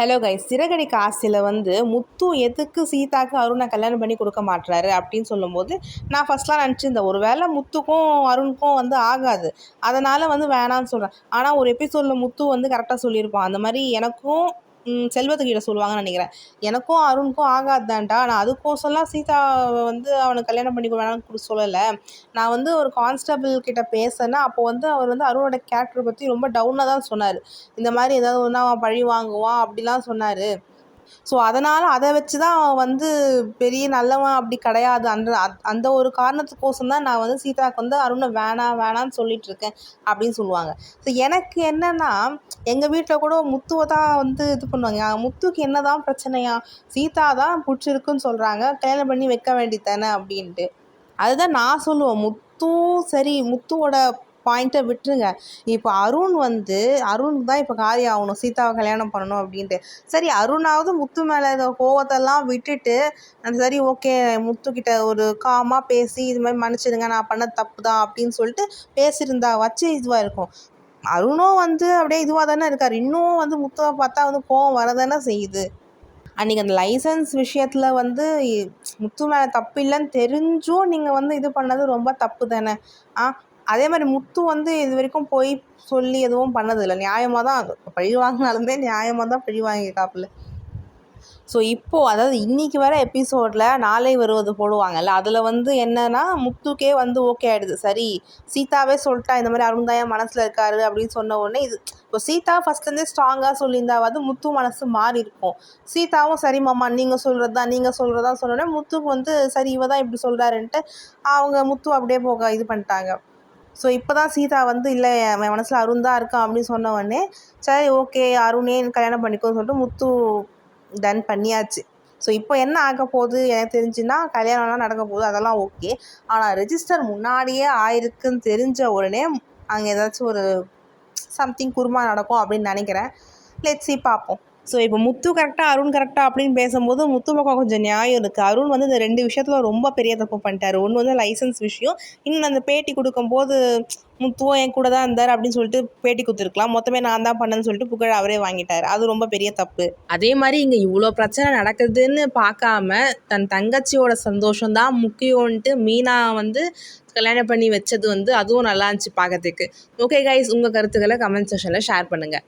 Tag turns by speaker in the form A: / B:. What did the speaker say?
A: Hello guys, Siragadikka ஆசையில் வந்து முத்து எதுக்கு சீதாவுக்கு அருணை கல்யாணம் பண்ணி கொடுக்க மாட்டுறாரு அப்படின்னு சொல்லும்போது நான் ஃபஸ்ட்லாம் நினச்சிருந்தேன், ஒரு வேளை முத்துக்கும் அருணுக்கும் வந்து ஆகாது, அதனால் வந்து வேணான்னு சொல்கிறேன். ஆனால் ஒரு எபிசோடில் முத்து வந்து கரெக்டாக சொல்லியிருப்பான், அந்த மாதிரி எனக்கும் செல்வத்துக்கிட்ட சொல்லுவாங்கன்னு நினைக்கிறேன், எனக்கும் அருணுக்கும் ஆகாதுதான்டா, நான் அதுக்கோசம்லாம் சீதாவை வந்து அவனுக்கு கல்யாணம் பண்ணி வேணாம்னு சொல்லலை. நான் வந்து ஒரு கான்ஸ்டபிள் கிட்ட பேசினேன், அப்போ வந்து அவர் வந்து அருணோட கேரக்டரை பற்றி ரொம்ப டவுனாக தான் சொன்னார். இந்த மாதிரி ஏதாவது ஒன்றா அவன் பழி வாங்குவான் அப்படிலாம் சொன்னார். ஸோ அதனால் அதை வச்சு தான் அவன் வந்து பெரிய நல்லவன் அப்படி கிடையாது, அந்த ஒரு காரணத்துக்கோசம் தான் நான் வந்து சீதாவுக்கு வந்து அருணை வேணான்னு சொல்லிட்டு இருக்கேன் அப்படின்னு சொல்லுவாங்க. ஸோ எனக்கு என்னென்னா, எங்கள் வீட்டில் கூட முத்துவை தான் வந்து இது பண்ணுவாங்க, முத்துக்கு என்ன தான் பிரச்சனையா, சீதா தான் பிடிச்சிருக்குன்னு சொல்கிறாங்க, கல்யாணம் பண்ணி வைக்க வேண்டியதானே அப்படின்ட்டு. அதுதான் நான் சொல்லுவேன், சரி முத்துவோட பாயிண்ட்டை விட்டுருங்க. இப்போ அருணுக்கு தான் இப்போ காரியம் ஆகணும், சீதாவை கல்யாணம் பண்ணணும் அப்படின்ட்டு. சரி, அருணாவது முத்து மேலே இருக்க கோவத்தெல்லாம் விட்டுட்டு, சரி ஓகே முத்துக்கிட்ட ஒரு காமாக பேசி இது மாதிரி மன்னிச்சிடுங்க, நான் பண்ண தப்பு தான் அப்படின்னு சொல்லிட்டு பேசியிருந்தா வச்சு இதுவாக இருக்கும். அருணும் வந்து அப்படியே இதுவாக தானே இருக்கார், இன்னும் வந்து முத்துவை பார்த்தா வந்து கோவம் வரதானே செய்யுது. அன்றைக்கி அந்த லைசன்ஸ் விஷயத்தில் வந்து முத்து மேலே தப்பு இல்லைன்னு தெரிஞ்சும் நீங்கள் வந்து இது பண்ணது ரொம்ப தப்பு தானே. அதே மாதிரி முத்து வந்து இது வரைக்கும் போய் சொல்லி எதுவும் பண்ணதில்லை, நியாயமாக தான் பழி வாங்கினாலுமே நியாயமாக தான் பழி வாங்கியிருக்காப்புல. ஸோ இப்போது அதாவது இன்றைக்கி வர எபிசோடில் நாளை வருவது போடுவாங்கல்ல, அதில் வந்து என்னென்னா முத்துக்கே வந்து ஓகே ஆகிடுது, சரி சீதாவே சொல்லிட்டா இந்த மாதிரி அருண் தான் என் மனசில் இருக்காரு அப்படின்னு சொன்ன உடனே இது இப்போ சீதா ஃபஸ்ட்லேருந்தே ஸ்ட்ராங்காக சொல்லியிருந்தாவது முத்து மனசு மாறி இருக்கும். சீதாவும் சரி மாமா நீங்கள் சொல்கிறதா சொன்னோடனே முத்துக்கு வந்து சரி இவ தான் இப்படி சொல்கிறாருன்ட்டு அவங்க முத்து அப்படியே போக இது பண்ணிட்டாங்க. ஸோ இப்போ தான் சீதா வந்து இல்லை என் மனசில் அருண் தான் இருக்கான் அப்படின்னு சொன்ன உடனே சரி ஓகே அருணே கல்யாணம் பண்ணிக்கோன்னு சொல்லிட்டு முத்து டன் பண்ணியாச்சு. ஸோ இப்போ என்ன ஆக போகுது எனக்கு தெரிஞ்சுன்னா, கல்யாணம்லாம் நடக்க போகுது, அதெல்லாம் ஓகே. ஆனால் ரெஜிஸ்டர் முன்னாடியே ஆயிருக்குன்னு தெரிஞ்ச உடனே அங்கே ஏதாச்சும் ஒரு சம்திங் குருமா நடக்கும் அப்படின்னு நினைக்கிறேன். லெட்ஸ் சி, பார்ப்போம். ஸோ இப்போ முத்து கரெக்டாக அருண் கரெக்டாக அப்படின்னு பேசும்போது முத்து பக்கம் கொஞ்சம் நியாயம் இருக்குது. அருண் வந்து இந்த 2 விஷயத்தில் ரொம்ப பெரிய தப்பு பண்ணிட்டார். ஒன்று வந்து லைசன்ஸ் விஷயம், இன்னும் அந்த பேட்டி கொடுக்கும்போது முத்துவும் என் கூட தான் இருந்தார் அப்படின்னு சொல்லிட்டு பேட்டி கொடுத்துருக்கலாம், மொத்தமே நான் தான் பண்ணேன்னு சொல்லிட்டு புகழ் அவரே வாங்கிட்டார், அது ரொம்ப பெரிய தப்பு. அதே மாதிரி இங்கே இவ்வளோ பிரச்சனை நடக்குதுன்னு பார்க்காம தன் தங்கச்சியோட சந்தோஷம்தான் முக்கியம்ன்ட்டு மீனா வந்து கல்யாணம் பண்ணி வச்சது வந்து அதுவும் நல்லா இருந்துச்சு பார்க்கறதுக்கு. ஓகே கைஸ், உங்கள் கருத்துக்களை கமெண்ட் செக்ஷனில் ஷேர் பண்ணுங்கள்.